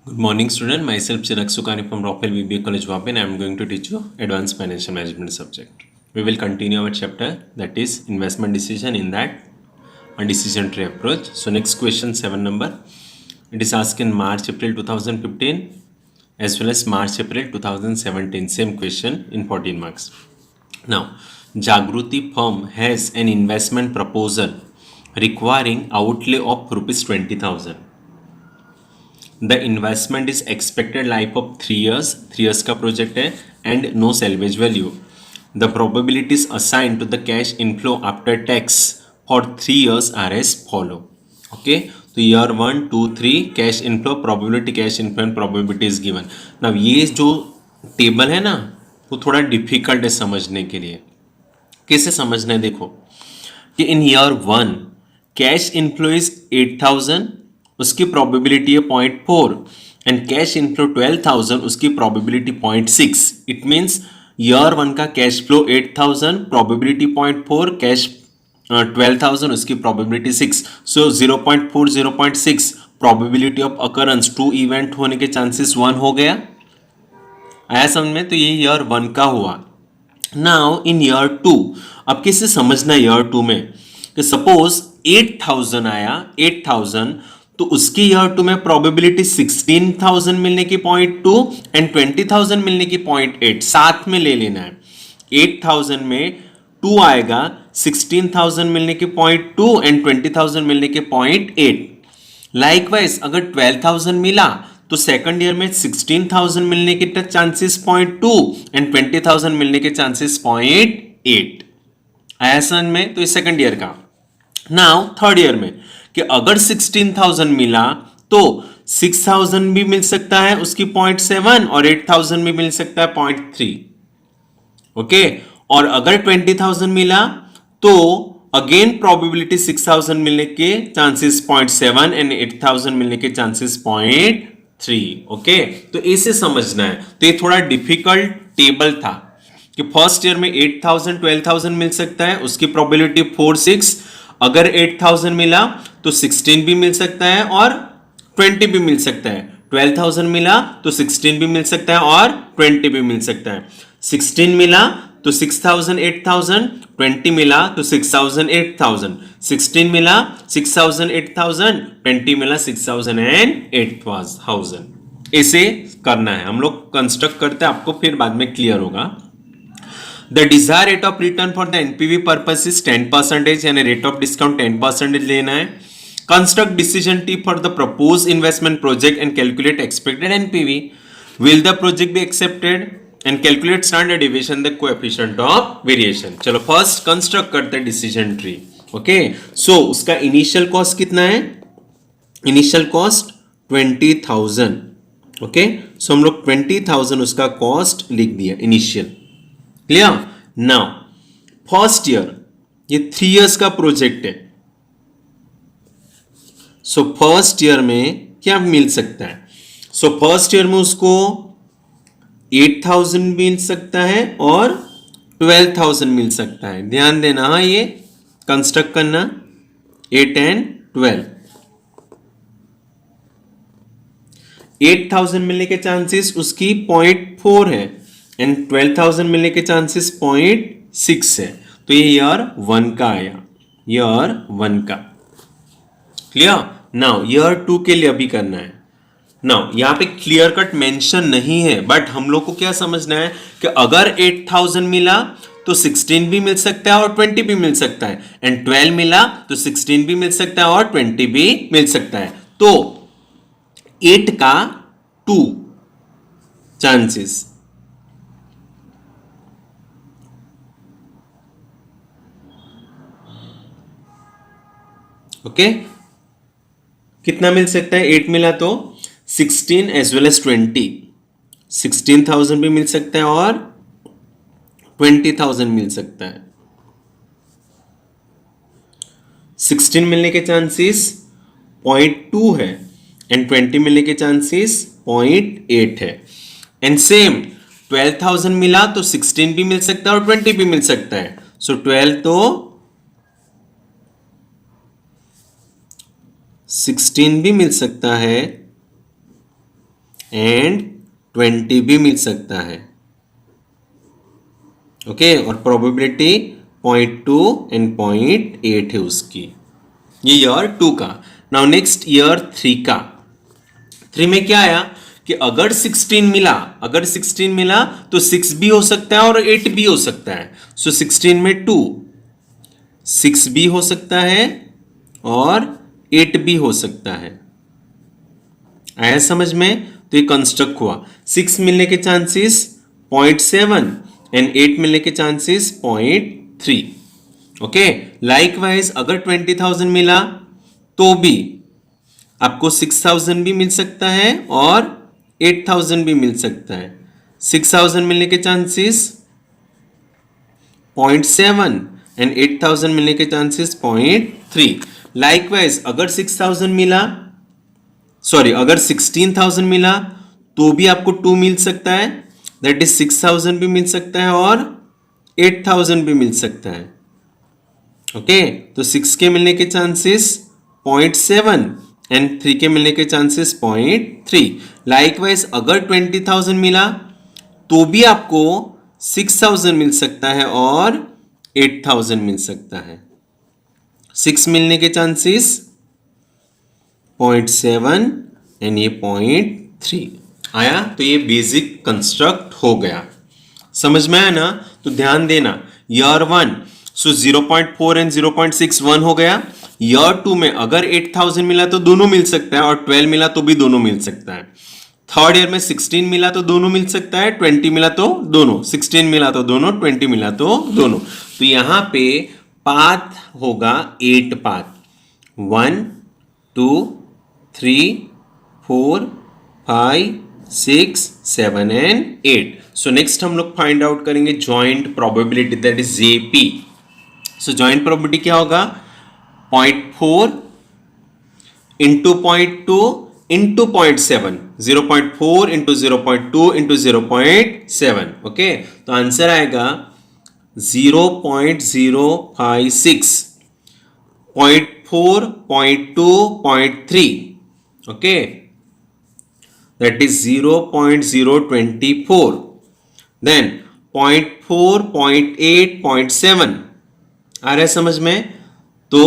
Good morning, student. Myself Chirag Sukhani from Rockwell VBA College, Wapen. I am going to teach you Advanced Financial Management subject. We will continue our chapter, that is investment decision, in that a decision tree approach. So next question 7 number. It is asked in March April 2015 as well as March April 2017. Same question in 14 marks. Now, Jagruti firm has an investment proposal requiring outlay of rupees 20,000. The investment is expected life of 3 years का project है and no salvage value. The probabilities assigned to the cash inflow after tax for 3 years are as follow. Okay, तो year 1 2 3 cash inflow probability cash inflow and probability is given. Now ये जो table है ना वो थोड़ा difficult है समझने के लिए. कैसे समझना है देखो कि इन ईयर 1 कैश इनफ्लो इज 8,000, उसकी प्रोबेबिलिटी है 0.4 एंड कैश इनफ्लो 12,000, उसकी प्रोबेबिलिटी 0.6. इट मींस ईयर 1 का कैश फ्लो 8,000, प्रोबेबिलिटी 0.4, कैश 12,000, उसकी probability 6. So 0.4 0.6 probability of occurrence 2 event होने के चांसेस 1 हो गया. आया समझ में? तो ये ईयर 1 का हुआ. नाउ इन ईयर 2 अब किससे समझना ईयर 2 में कि सपोज 8,000 आया 8,000, तो उसकी ईयर 2 में प्रोबेबिलिटी 16,000 मिलने की 0.2 एंड 20,000 मिलने की 0.8 साथ में ले लेना है. 8,000 में 2 आएगा, 16,000 मिलने की 0.2 एंड 20,000 मिलने की 0.8. लाइकवाइज अगर 12,000 मिला तो सेकंड ईयर में 16,000 मिलने के चांसेस 0.2 एंड 20,000 मिलने के चांसेस 0.8. आया समझ में? तो इस सेकंड ईयर का. नाउ थर्ड ईयर में कि अगर 16,000 मिला तो 6,000 भी मिल सकता है उसकी 0.7 और 8,000 भी मिल सकता है 0.3. ओके, और अगर 20,000 मिला तो अगेन प्रोबेबिलिटी 6,000 मिलने के चांसेस 0.7 एंड 8,000 मिलने के चांसेस 0.3. ओके, तो इसे समझना है. तो ये थोड़ा डिफिकल्ट टेबल था कि फर्स्ट ईयर में 8,000 12,000 मिल सकता है, उसकी प्रोबेबिलिटी 4-6. अगर 8,000 मिला तो 16 भी मिल सकता है और 20 भी मिल सकता है. 12,000 मिला तो 16 भी मिल सकता है और 20 भी मिल सकता है. 16 मिला तो 6,000 8,000, 20 मिला तो 6,000 8,000, 16 मिला 6,000 8,000, 20 मिला 6,000 एंड 8,000. ऐसे करना है. हम लोग कंस्ट्रक्ट करते हैं, आपको फिर बाद में क्लियर होगा. The desired rate of return for the NPV purpose is 10% यानी rate of discount 10% लेना है. Construct decision tree for the proposed investment project and calculate expected NPV. Will the project be accepted? And calculate standard deviation, the coefficient of variation. चलो first construct करते हैं decision tree. Okay, so उसका initial cost कितना है? Initial cost 20,000. Okay, so हम लोग 20,000 उसका cost लिख दिया initial. Clear? Now first year ये 3 इयर्स का प्रोजेक्ट है. सो फर्स्ट ईयर में क्या मिल सकता है? सो फर्स्ट ईयर में उसको 8,000 मिल सकता है और 12,000 मिल सकता है. ध्यान देना, हाँ, ये कंस्ट्रक्ट करना 8 एंड 12. 8,000 मिलने के चांसेस उसकी 0.4 है एंड 12,000 मिलने के चांसेस 0.6 है. तो ये ईयर 1 का आया, ईयर 1 का. क्लियर? नाउ ईयर 2 के लिए अभी करना है. नाउ यहां पे क्लियर कट मेंशन नहीं है, बट हम लोग को क्या समझना है कि अगर 8,000 मिला तो 16 भी मिल सकता है और 20 भी मिल सकता है, एंड 12 मिला तो 16 भी मिल सकता है और 20 भी मिल सकता है. तो 8 का 2 चांसेस. ओके, कितना मिल सकता है? 8 मिला तो 16 एज वेल एज 20. 16,000 भी मिल सकता है और 20,000 मिल सकता है. 16 मिलने के चांसेस 0.2 है एंड 20 मिलने के चांसेस 0.8 है. एंड सेम 12,000 मिला तो 16 भी मिल सकता है और 20 भी मिल सकता है. सो 12 तो 16 भी मिल सकता है एंड 20 भी मिल सकता है। ओके, और प्रोबेबिलिटी 0.2 एंड 0.8 है उसकी। ये ईयर 2 का। नाउ नेक्स्ट ईयर 3 का। 3 में क्या आया कि अगर 16 मिला तो 6 भी हो सकता है और 8 भी हो सकता है। सो 16 में 2, 6 भी हो सकता है और 8 भी हो सकता है। आया समझ में? तो ये कंस्ट्रक्ट हुआ। 6 मिलने के चांसेस 0.7 एंड 8 मिलने के चांसेस 0.3। ओके, लाइकवाइज अगर 20,000 मिला तो भी आपको 6,000 भी मिल सकता है और 8,000 भी मिल सकता है। 6,000 मिलने के चांसेस 0.7 एंड 8,000 मिलने के चांसेस 0.3। लाइकवाइज अगर 6,000 मिला, सॉरी अगर 16,000 मिला तो भी आपको 2 मिल सकता है, दैट इज 6,000 भी मिल सकता है और 8,000 भी मिल सकता है। ओके, तो 6 के मिलने के चांसेस 0.7 एंड 3 के मिलने के चांसेस 0.3। लाइकवाइज अगर 20,000 मिला तो भी आपको 6,000 मिल सकता है और 8,000 मिल सकता है। 6 मिलने के चांसेस 0.7 एंड ये 0.3 आया। तो ये बेसिक कंस्ट्रक्ट हो गया। समझ में आया ना? तो ध्यान देना, ईयर 1 सो 0.4 एंड 0.6 1 हो गया। ईयर 2 में अगर 8,000 मिला तो दोनों मिल सकता है और 12 मिला तो भी दोनों मिल सकता है। थर्ड ईयर में 16 मिला तो दोनों मिल सकता है, 20 मिला तो दोनों, 16 मिला तो दोनों, 20 मिला तो दोनों। तो यहां पे पाथ होगा 8 पाथ, 1 2 3 4 5 6 7 एंड 8। सो नेक्स्ट हम लोग फाइंड आउट करेंगे joint probability, that is JP. So joint probability क्या होगा? 0.4 into 0.2 into 0.7, 0.4 into 0.2 into 0.7। Okay, तो आंसर आएगा 0.056, 0.4, 0.2, 0.3। ओके, that is 0.024, then 0.4, 0.8, 0.7 आ रहा है समझ में? तो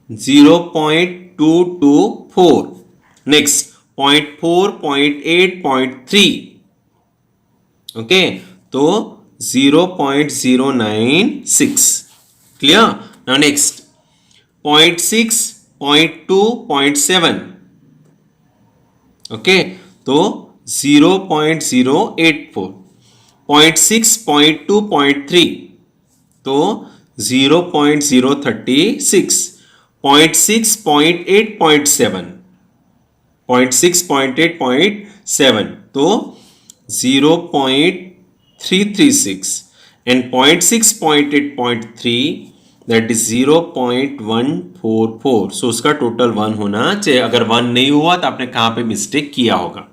0.224, नेक्स्ट 0.4, 0.8, 0.3। ओके, तो 0.096। क्लियर? Now next 0.6, 0.2, 0.7। ओके, तो 0.084, 0.6, 0.2, 0.3 तो 0.036, 0.6, 0.8, 0.7, 0.6, 0.8, 0.7 तो 0.336 and 0.6, 0.8, 0.3 दैट इज 0.144। सो उसका टोटल 1 होना चाहिए। अगर 1 नहीं हुआ तो आपने कहां पे मिस्टेक किया होगा।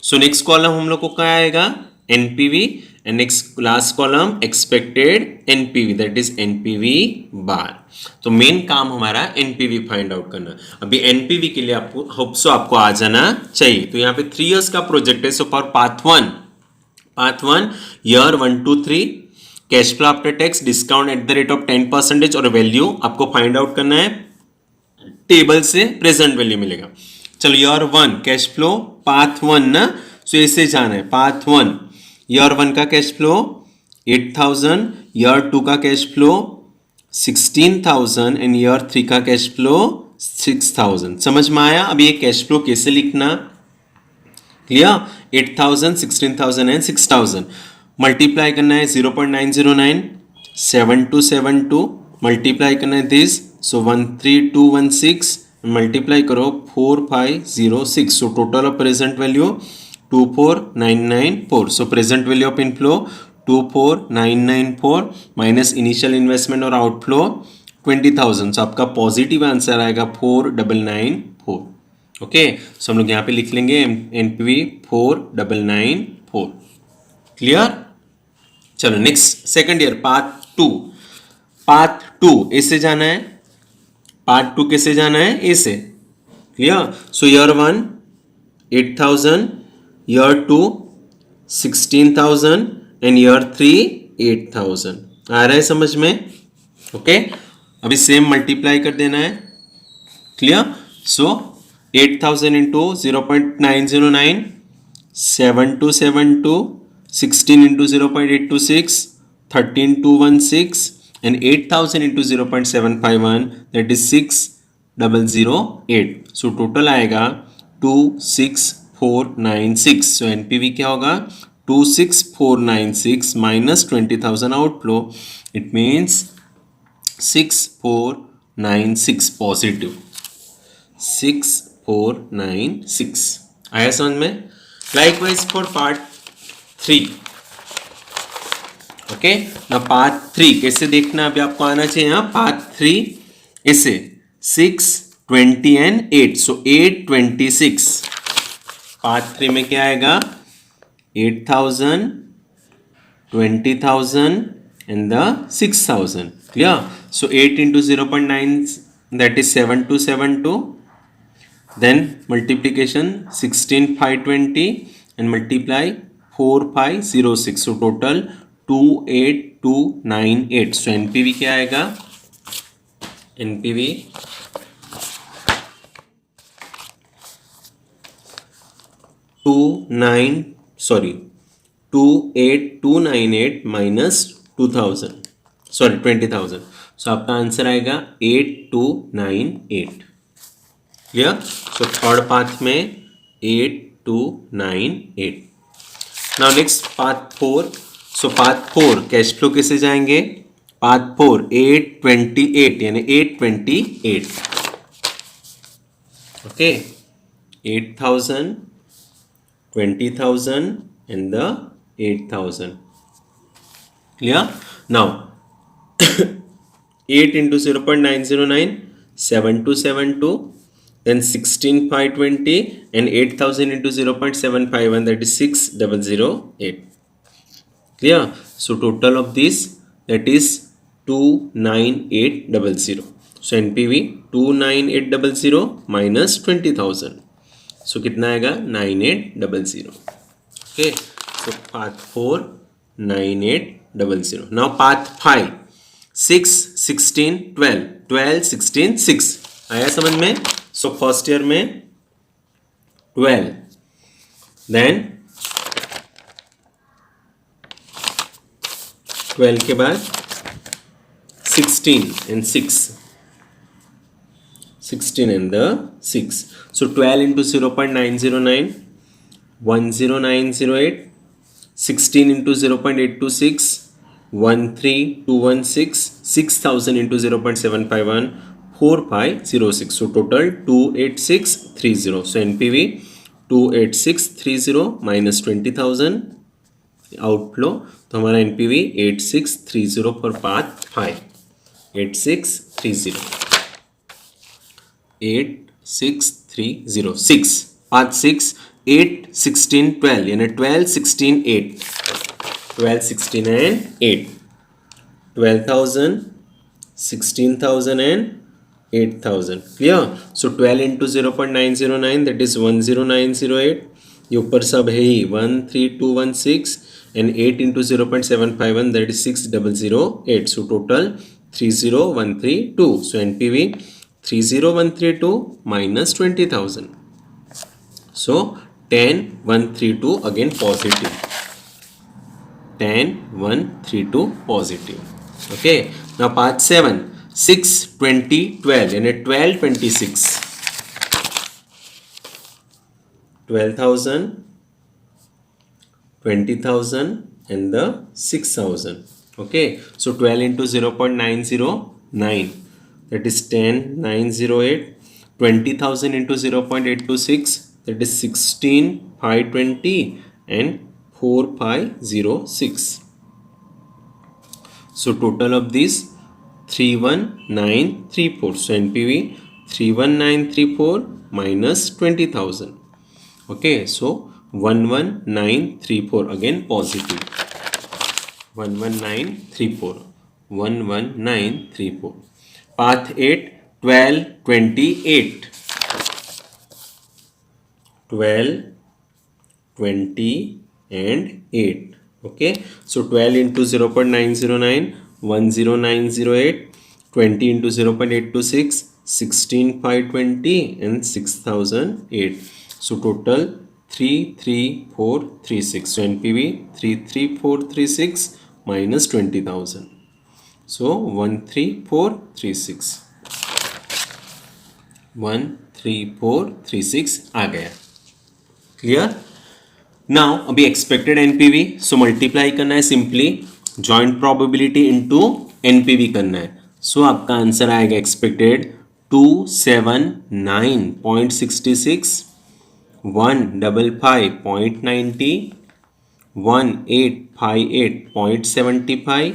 सो नेक्स्ट कॉलम हम लोग को क्या आएगा? NPV, and next last column expected NPV, that is NPV bar. तो मेन काम हमारा एनपीवी फाइंड आउट करना। अभी एनपीवी के लिए आपको होप सो आपको आ जाना चाहिए। तो यहाँ पे 3 इयर्स का प्रोजेक्ट है। So for part 1 year 1 2 3 cash flow after tax discount at the rate of 10% और वैल्यू आपको फाइंड आउट करना है। टेबल से प्रेजेंट वैल्यू मिलेगा। चलो ईयर 1 कैश फ्लो पाथ 1 ना, सो ऐसे जाना है। पाथ 1 ईयर 1 का कैश फ्लो 8,000, ईयर 2 का कैश फ्लो 16,000 एंड ईयर 3 का कैश फ्लो 6,000। समझ में आया? अब ये कैश फ्लो कैसे लिखना? क्लियर? 8,000, 16,000 एंड 6,000 मल्टीप्लाई करना है 0.909, 7272 मल्टीप्लाई करना है दिस, सो 13216 मल्टीप्लाई करो 4506। So total of present value 24994। So present value of inflow 24994 minus initial investment और आउटफ्लो 20,000। सो आपका पॉजिटिव आंसर आएगा 4994। ओके, सो हम लोग यहाँ पे लिख लेंगे एनपीवी 4994। क्लियर? चलो नेक्स्ट सेकंड ईयर पार्ट 2 ऐसे जाना है। पार्ट 2 कैसे जाना है? ऐसे। Clear? So year 1 8,000, year 2 16,000 and year 3 8,000. आ रहा है समझ में? ओके, अभी सेम मल्टीप्लाई कर देना है. Clear? So 8,000 into 0.909, 7272, 16 into 0.826, 13,216 and 8,000 into 0.751, that is 6,008. So total आएगा 26,496. So NPV क्या होगा? 26,496 minus 20,000 outflow. It means 6,496 positive. 6,496. आया समझ में? Likewise for part 3. ओके, ना पार्ट 3 कैसे देखना अभी आपको आना चाहिए. यहाँ पार्ट 3 ऐसे 6, 20 and 8. So 826. पार्ट 3 में क्या आएगा? 8,000, 20,000 and the 6,000. Clear? So 8 into 0.9, that is 7272. Then multiplication 16,520 and multiply 4,506. So total 28,298. So NPV क्या आएगा? NPV 28,298 minus 2,000, sorry 20,000. So आपका आंसर आएगा 8,298. क्लियर? सो थर्ड पार्ट में 8,298. Now next part 4. So part 4 cash flow कैसे जाएंगे? Part 4 828 यानी 828. Okay, 8,000, 20,000 and the 8,000. Clear? Now 8 into 0.909, 7272, then 16,520 and 8,000 into 0.751, that is 6,008. Clear? So total of this, that is 29800. So NPV 29800 minus 20,000. So कितना आएगा? 9800. Okay. So part 4 9800. Now part 5 6, 16, 12, 12, 16, 6. आया समझ में? So first year में 12, then 12 के बाद 16 and 6, 16 and the 6. So 12 into 0.909, 10908, 16 into 0.826, 13,216, 6,000 into 0.751, 4,506. So total 28630. So NPV 28630 minus 20,000 outflow. तो हमारा NPV 8630 for part 5. 8630. 8630. 6. Part 6 8, 16, 12 यानी 12, 16, 8. 12, 16 and 8. 12,000, 16,000 and 8,000. Clear? So 12 into 0.909, that is 10908. ये ऊपर सब है ही 13216 and 8 into 0.751, that is 6008. So total 30132. So NPV 30132 minus 20,000. So 10,132 again positive. 10,132 positive. Okay. Now part 7 6, 20, 12 and 12, 26. 12,000, 20,000 and the 6,000. Okay. So 12 into 0.909, that is 10,908. 20,000 into 0.826, that is 16,520 and 4,506. So total of these 31934. So NPV 31934 minus 20,000. Okay, so 11934 again positive. 11934. 11934. Path 8 12, 28. 12, 20 and 8. Okay, so 12 into 0.909, 10908, 20 into 0.826, 16520 and 6008. So total 33436. So NPV 33436 minus 20,000. So 13436 13436 आ गया. Clear. Now अभी expected NPV, so multiply करना है simply, joint probability into NPV करना है. सो आपका answer आएगा expected 279.66, 155.90, 1858.75,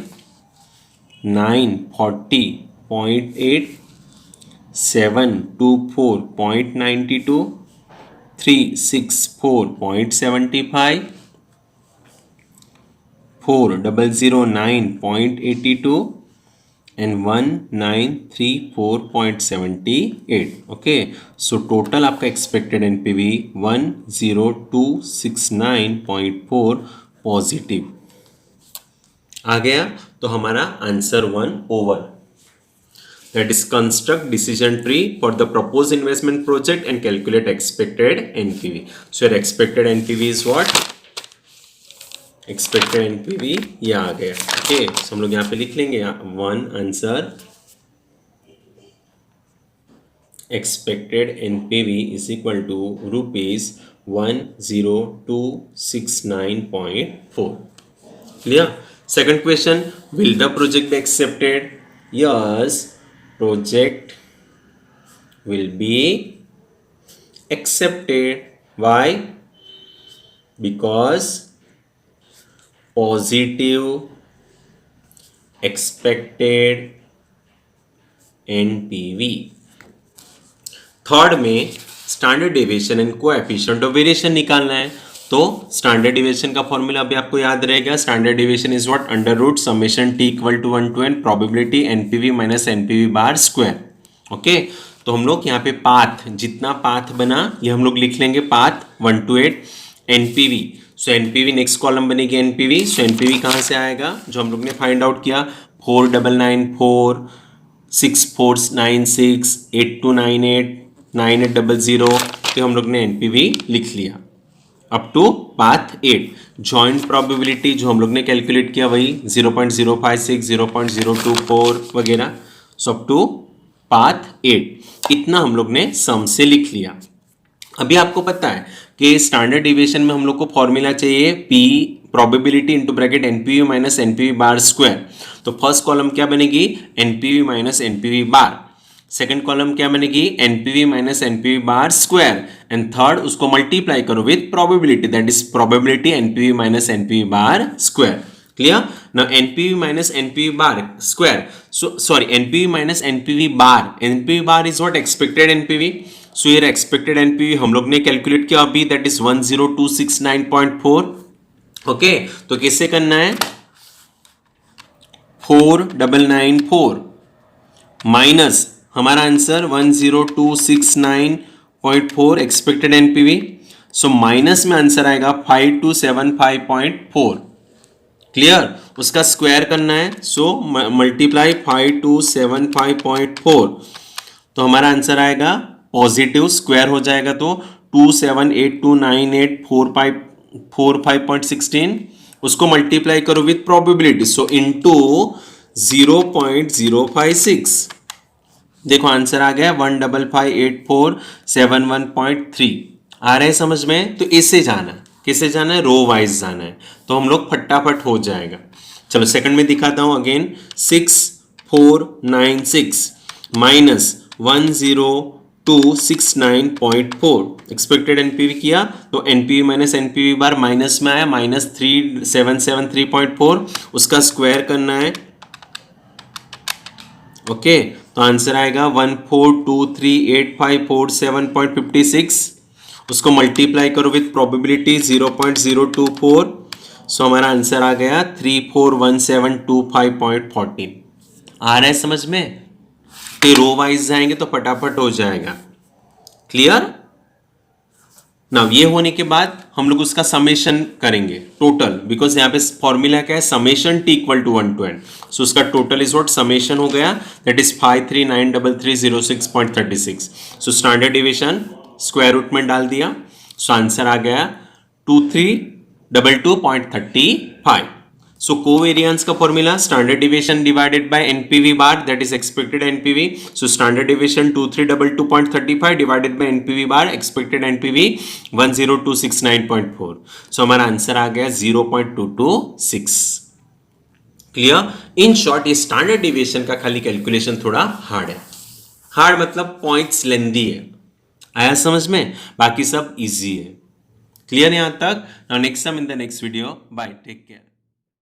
940.8, 724.92, 364.75, 4009.82 and 1934.78. Okay, so total आपका expected NPV 10269.4 positive आ गया. तो हमारा answer 1 over. That is construct decision tree for the proposed investment project and calculate expected NPV. So your expected NPV is what? Expected NPV ये आ गया. Okay, so हम लोग यहाँ पे लिख लेंगे 1 answer. Expected NPV is equal to rupees 10269.4. Clear? Second question, will the project be accepted? Yes, project will be accepted. Why? Because positive expected NPV. Third में standard deviation and coefficient of variation निकालना है. तो standard deviation का formula अभी आपको याद रहेगा. Standard deviation is what? Under root summation t equal to 1 to n probability NPV minus NPV bar square. Okay, तो हम लोग यहाँ पे पाथ, जितना पाथ बना ये हम लोग लिख लेंगे path 1 to 8 NPV. So NPV next column बनेगी एनपीवी. सो एनपीवी कहाँ से आएगा? जो हम लोग ने फाइंड आउट किया 4994, 6496, 8298, 9800. तो हम लोग ने एनपीवी लिख लिया up to path 8. Joint probability जो हम लोग ने कैलकुलेट किया वही 0.056, 0.024 वगैरह. सो अप टू पाथ 8 इतना हम लोग ने सम से लिख लिया. अभी आपको पता है कि स्टैंडर्ड डिविएशन में हम लोग को फॉर्मूला चाहिए P probability into bracket NPV minus NPV bar square. तो फर्स्ट कॉलम क्या बनेगी? NPV minus NPV bar. Second column क्या बनेगी? NPV minus NPV bar square. And third उसको मल्टीप्लाई करो with probability, that is probability NPV minus NPV bar square. Clear? Now NPV minus NPV bar square. So sorry, NPV minus NPV bar. NPV bar is what? Expected NPV. So here expected NPV हम लोग ने calculate किया अभी, that is 10269.4. Okay, तो कैसे करना है? 4994 minus हमारा answer 10269.4 expected NPV. So minus में आंसर आएगा 5275.4. क्लियर? उसका स्क्वायर करना है. So multiply 5275.4. तो हमारा आंसर आएगा पॉजिटिव, स्क्वायर हो जाएगा तो 27829845.16. उसको मल्टीप्लाई करो विथ प्रोबेबिलिटी, सो इनटू 0.056. देखो आंसर आ गया 1558471.3. आ रहा है समझ में? तो इससे जाना, किससे जाना है? रो वाइज जाना है. तो हम लोग फटाफट हो जाएगा. चलो सेकंड में दिखाता हूं अगेन. 6496 माइनस 10269.4 एक्सपेक्टेड एनपीवी किया तो एनपीवी माइनस एनपीवी बार माइनस में आया, माइनस 3773.4. उसका स्क्वायर करना है. ओके, तो आंसर आएगा 1423854.7.56. उसको मल्टीप्लाई करो विथ प्रोबेबिलिटी 0.024. सो हमारा आंसर आ गया 341725.14. आ रहा है समझ में? तो रो वाइज जाएंगे तो फटाफट हो जाएगा. क्लियर? नाउ ये होने के बाद हम लोग उसका समेशन करेंगे टोटल, बिकॉज यहाँ पे फॉर्मूला क्या है, summation t equal to 1 to n. So उसका टोटल इज व्हाट, समेशन हो गया, that is 5393306.36. So standard division square root में डाल दिया, सो आंसर आ गया 2322.35. सो कोवेरियंस का formula standard deviation divided by NPV bar, that is expected NPV. So standard deviation 2322.35 divided by NPV bar, expected NPV 10269.4. So हमारा answer आ गया 0.226. Clear? In short ये स्टैंडर्ड डिविएशन का खाली calculation थोड़ा हार्ड है. Hard मतलब पॉइंट्स लेंदी है. आया समझ में? बाकी सब इजी है. क्लियर यहां तक? Now next time in the next video. Bye, take care.